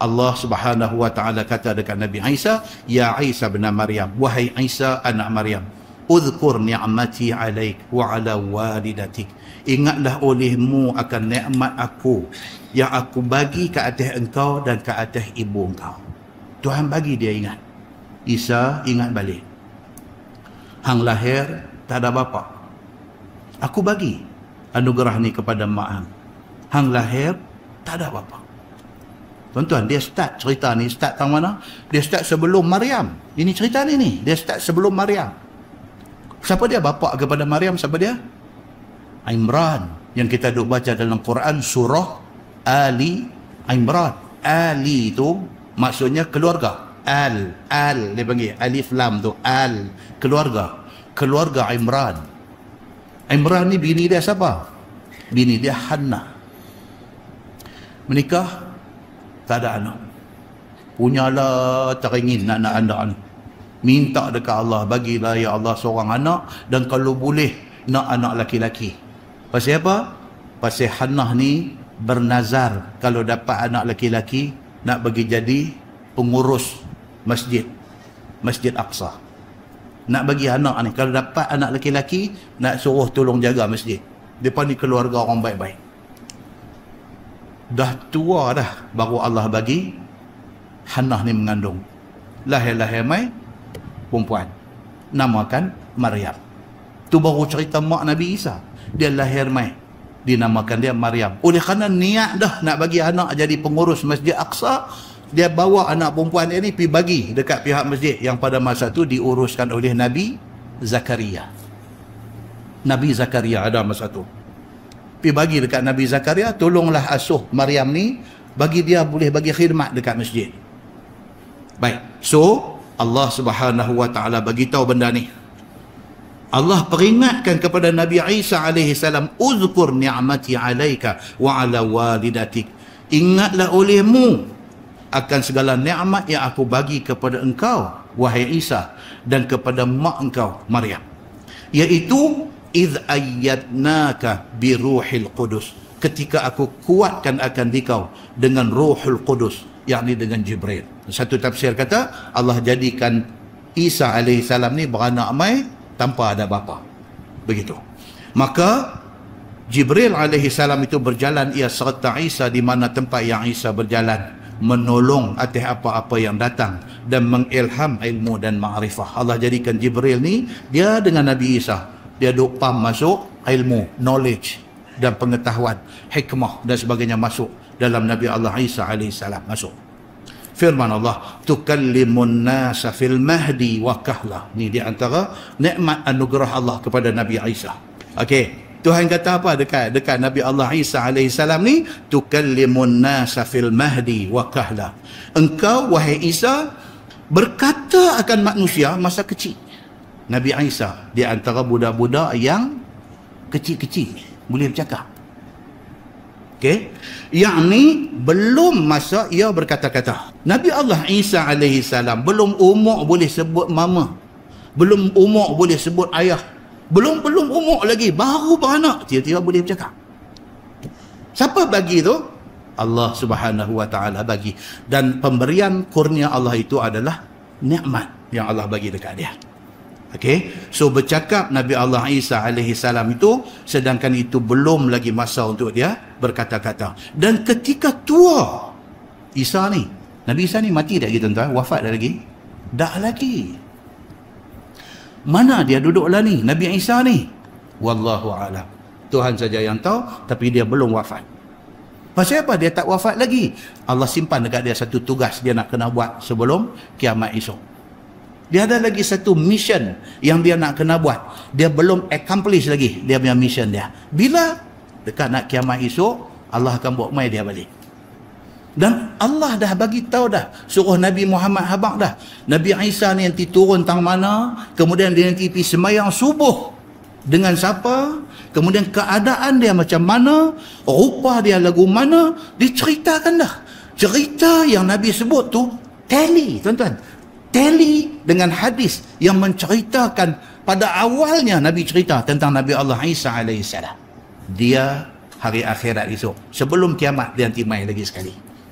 Allah Subhanahu wa taala kata dekat Nabi Isa, ya Isa bin Maryam, wahai Isa anak Maryam, uzkur ni'mati alaik wa ala walidatik, ingatlah olehmu akan nikmat aku yang aku bagi ke atas engkau dan ke atas ibu engkau. Tuhan bagi dia ingat. Isa ingat balik, hang lahir tak ada bapa, aku bagi anugerah ni kepada mak hang lahir tak ada bapa. Tuan-tuan, dia start cerita ni, start tang mana? Dia start sebelum Maryam. Ini cerita ni, dia start sebelum Maryam. Siapa dia bapa kepada Maryam? Siapa dia? Imran, yang kita duk baca dalam Quran surah Ali Imran. Ali itu maksudnya keluarga. Al dia panggil alif lam tu, al, keluarga Imran. Imran ni bini dia siapa? Bini dia Hannah. Menikah, tak ada anak. Punyalah teringin nak anak ni. Minta dekat Allah, bagilah ya Allah seorang anak, dan kalau boleh nak anak laki-laki. Pasal apa? Pasal Hannah ni bernazar kalau dapat anak laki-laki nak bagi jadi pengurus Masjid Aqsa. Nak bagi anak ni, kalau dapat anak laki-laki nak suruh tolong jaga masjid. Depa ni keluarga orang baik-baik. Dah tua dah baru Allah bagi Hannah ni mengandung. Lahir mai perempuan, namakan Maryam. Tu baru cerita mak Nabi Isa. Dia lahir mai, dinamakan dia Maryam. Oleh kerana niat dah nak bagi anak jadi pengurus Masjid Aqsa, dia bawa anak perempuan dia ni pergi bagi dekat pihak masjid yang pada masa tu diuruskan oleh Nabi Zakaria. Nabi Zakaria ada masa tu. Pergi bagi dekat Nabi Zakaria, tolonglah asuh Maryam ni, bagi dia boleh bagi khidmat dekat masjid. Baik. So, Allah Subhanahu wa taala bagi tahu benda ni. Allah peringatkan kepada Nabi Isa alaihi salam, uzkur ni'mati alaika wa ala walidatik. Ingatlah olehmu akan segala nikmat yang aku bagi kepada engkau wahai Isa dan kepada mak engkau Maryam, iaitu idh ayyadnaka bi ruhil qudus, ketika aku kuatkan akan dikau dengan ruhul qudus, yakni dengan Jibril. Satu tafsir kata Allah jadikan Isa alaihi salam ni beranak mai tanpa ada bapa. Begitu. Maka Jibril alaihi salam itu berjalan ia serta Isa di mana tempat yang Isa berjalan, menolong atas apa-apa yang datang dan mengilham ilmu dan ma'rifah. Allah jadikan Jibril ni dia dengan Nabi Isa, dia duk pam masuk ilmu, knowledge dan pengetahuan, hikmah dan sebagainya masuk dalam Nabi Allah Isa alaihi salam masuk. Firman Allah, tukallimun nasa fil mahdi wa kahla. Ni di antara nikmat anugerah Allah kepada Nabi Isa. Okey, Tuhan kata apa dekat Nabi Allah Isa alaihi salam ni? Tukallimun nasa fil mahdi wa kahla. Engkau wahai Isa berkata akan manusia masa kecil. Nabi Isa di antara budak-budak yang kecil-kecil boleh bercakap. Okey, yakni belum masa ia berkata-kata. Nabi Allah Isa alaihi salam belum umur boleh sebut mama, belum umur boleh sebut ayah, belum umur lagi, baru beranak, tiba-tiba boleh bercakap. Siapa bagi tu? Allah Subhanahu wa taala bagi. Dan pemberian kurnia Allah itu adalah nikmat yang Allah bagi dekat dia. Okey, so bercakap Nabi Allah Isa alaihi salam itu, sedangkan itu belum lagi masa untuk dia berkata-kata. Dan ketika tua Isa ni, Nabi Isa ni mati dah gitu tuan, wafat dah lagi? Dah lagi. Mana dia duduk lah ni Nabi Isa ni? Wallahu a'lam. Tuhan saja yang tahu, tapi dia belum wafat. Pasal apa dia tak wafat lagi? Allah simpan dekat dia satu tugas dia nak kena buat sebelum kiamat esok. Dia ada lagi satu mission yang dia nak kena buat. Dia belum accomplish lagi dia punya mission dia. Bila dekat nak kiamat esok, Allah akan bawa mai dia balik. Dan Allah dah bagi tahu dah, suruh Nabi Muhammad habaq dah. Nabi Isa ni nanti turun tang mana, kemudian dia nanti pergi sembahyang subuh dengan siapa, kemudian keadaan dia macam mana, rupa dia lagu mana, diceritakan dah. Cerita yang Nabi sebut tu tally, tuan-tuan. Tally dengan hadis yang menceritakan pada awalnya Nabi cerita tentang Nabi Allah Isa alaihi salam. Dia hari akhirat esok, sebelum kiamat dia nanti mai lagi sekali.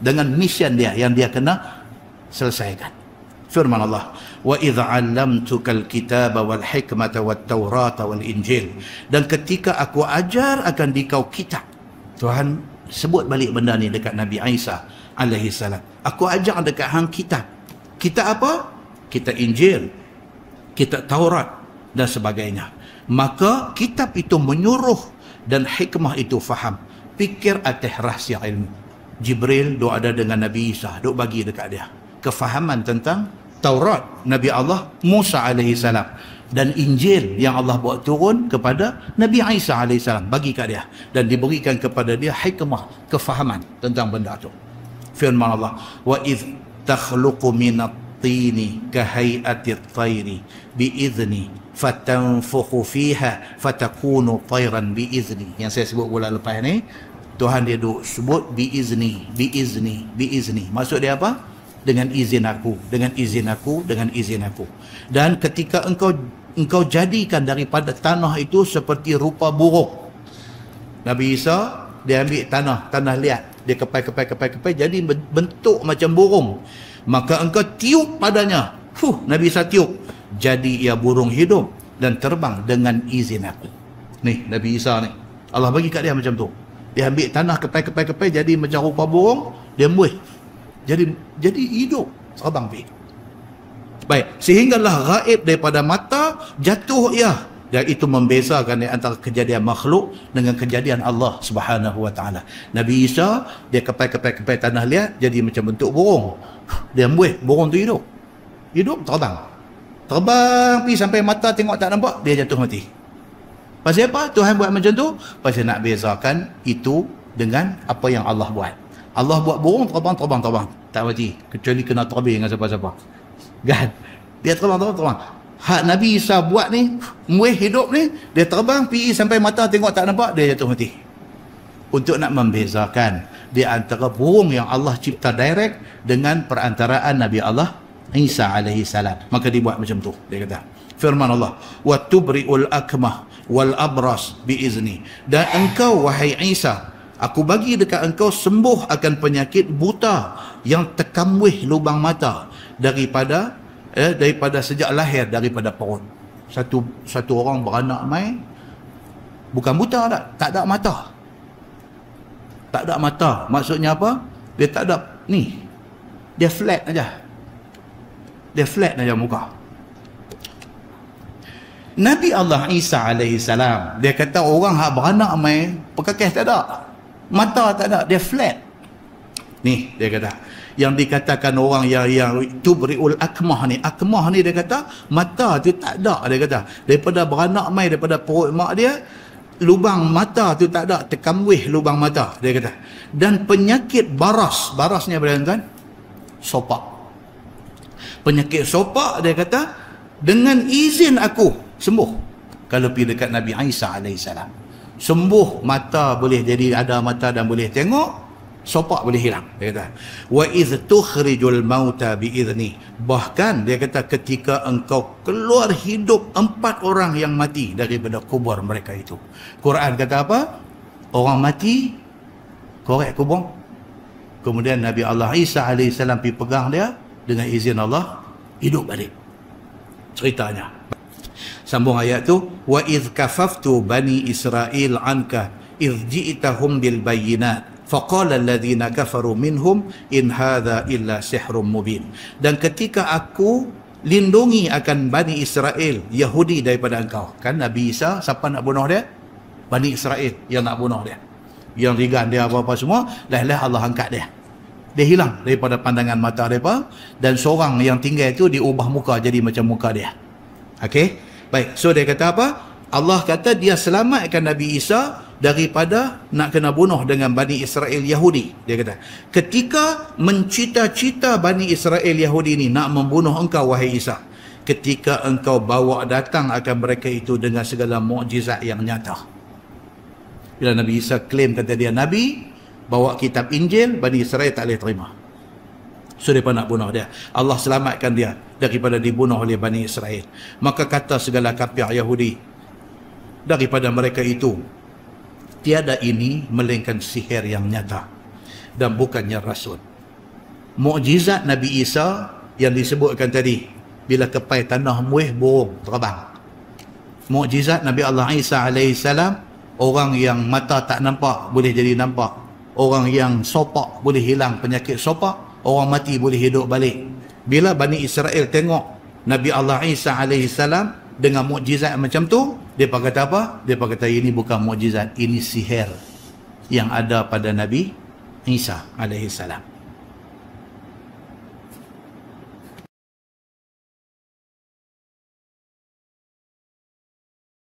dengan mission dia yang dia kena selesaikan. Firman Allah, wa idh 'allamtukal kitaba wal hikmata wat taurata wal injil, dan ketika aku ajar akan dikau kitab. Tuhan sebut balik benda ni dekat Nabi Isa alaihi salam. Aku ajar dekat hang kitab. Kitab apa? Kitab Injil, kitab Taurat dan sebagainya. Maka kitab itu menyuruh dan hikmah itu faham, fikir atas rahsia ilmu. Jibril duk ada dengan Nabi Isa, duk bagi dekat dia kefahaman tentang Taurat Nabi Allah Musa alaihi salam dan Injil yang Allah buat turun kepada Nabi Isa alaihi salam, bagi kat dia dan diberikan kepada dia hikmah, kefahaman tentang benda tu. Firman Allah, wa idh takhluqu minat tini kahayati at-tayri biizni fatanfukhu fiha fatakunu tayran biizni. Yang saya sebut bulan lepas ni, Tuhan dia duk sebut biizni. Maksud dia apa? Dengan izin aku, dengan izin aku, dengan izin aku. Dan ketika engkau jadikan daripada tanah itu seperti rupa burung. Nabi Isa dia ambil tanah liat, dia kepai jadi bentuk macam burung. Maka engkau tiup padanya. Nabi Isa tiup, jadi ia burung hidup dan terbang dengan izin aku. Ni Nabi Isa ni, Allah bagi kat dia macam tu. Dia ambil tanah kepai jadi macam rupa burung, dia embuih, jadi hidup, terbang pergi. Baik, sehinggalah gaib daripada mata, jatuh ia. Dan itu membezakan antara kejadian makhluk dengan kejadian Allah Subhanahu wa taala. Nabi Isa dia kepai tanah liat jadi macam bentuk burung. Dia embuih, burung tu hidup terbang pergi sampai mata tengok tak nampak, dia jatuh mati. Pasal apa Tuhan buat macam tu? Pasal nak bezakan itu dengan apa yang Allah buat. Allah buat burung terbang tak mati, kecuali kena terbang dengan siapa-siapa kan, dia terbang. Hak Nabi Isa buat ni, muih hidup ni, dia terbang pergi sampai mata tengok tak nampak, dia jatuh mati. Untuk nak membezakan di antara burung yang Allah cipta direct dengan perantaraan Nabi Allah Isa alaihi salam, maka dibuat macam tu. Dia kata firman Allah, wa tubri'ul akmah wal abras biizni, dan engkau wahai Isa, aku bagi dekat engkau sembuh akan penyakit buta yang terkamwih lubang mata daripada sejak lahir, daripada perut. Satu orang beranak mai bukan buta, tak ada mata. Maksudnya apa? Dia tak ada ni, dia flat aja muka. Nabi Allah Isa alaihi salam dia kata orang hak beranak mai pekakeh tak ada, mata tak ada, dia flat. Ni dia kata yang dikatakan orang yang tubriul akmah ni dia kata mata tu tak ada. Dia kata daripada beranak mai, daripada perut mak dia, lubang mata tu tak ada, terkamwih lubang mata, dia kata. Dan penyakit barasnya berapa, sopak. Penyakit sopak dia kata dengan izin aku sembuh. Kalau pergi dekat Nabi Isa alaihissalam, sembuh, mata boleh jadi ada mata dan boleh tengok, sopak boleh hilang. Dia kata wa idh tukhrijul mauta biizni, bahkan dia kata ketika engkau keluar hidup 4 orang yang mati daripada kubur mereka itu. Quran kata apa? Orang mati korek kubur, kemudian Nabi Allah Isa alaihissalam pergi pegang dia, dengan izin Allah hidup balik. Ceritanya sambung ayat tu, wa idh kafaftu bani Israil anka idh ji'tahum bil bayyinat faqala alladhina kafaru minhum in hadha illa sihrun mubin. Dan ketika aku lindungi akan Bani Israel Yahudi daripada engkau, kan Nabi Isa siapa nak bunuh dia? Bani Israel yang nak bunuh dia, yang rigan dia apa-apa semua, lah Allah angkat dia hilang daripada pandangan mata mereka, dan seorang yang tinggal itu diubah muka jadi macam muka dia. Okey, baik. So dia kata apa? Allah kata dia selamatkan Nabi Isa daripada nak kena bunuh dengan Bani Israel Yahudi. Dia kata ketika mencita-cita Bani Israel Yahudi ni nak membunuh engkau wahai Isa, ketika engkau bawa datang akan mereka itu dengan segala mukjizat yang nyata. Bila Nabi Isa klaim kata dia Nabi, bawa kitab Injil, Bani Israel tak boleh terima. So mereka nak bunuh dia. Allah selamatkan dia daripada dibunuh oleh Bani Israel. Maka kata segala kafir Yahudi daripada mereka itu, tiada ini melainkan sihir yang nyata dan bukannya rasul. Mukjizat Nabi Isa yang disebutkan tadi, bila kepai tanah muih burung terbang. Mukjizat Nabi Allah Isa AS, orang yang mata tak nampak boleh jadi nampak, orang yang sopak boleh hilang penyakit sopak, orang mati boleh hidup balik. Bila Bani Israel tengok Nabi Allah Isa AS dengan mukjizat macam tu, mereka kata apa? Mereka kata ini bukan mukjizat, ini sihir yang ada pada Nabi Isa AS.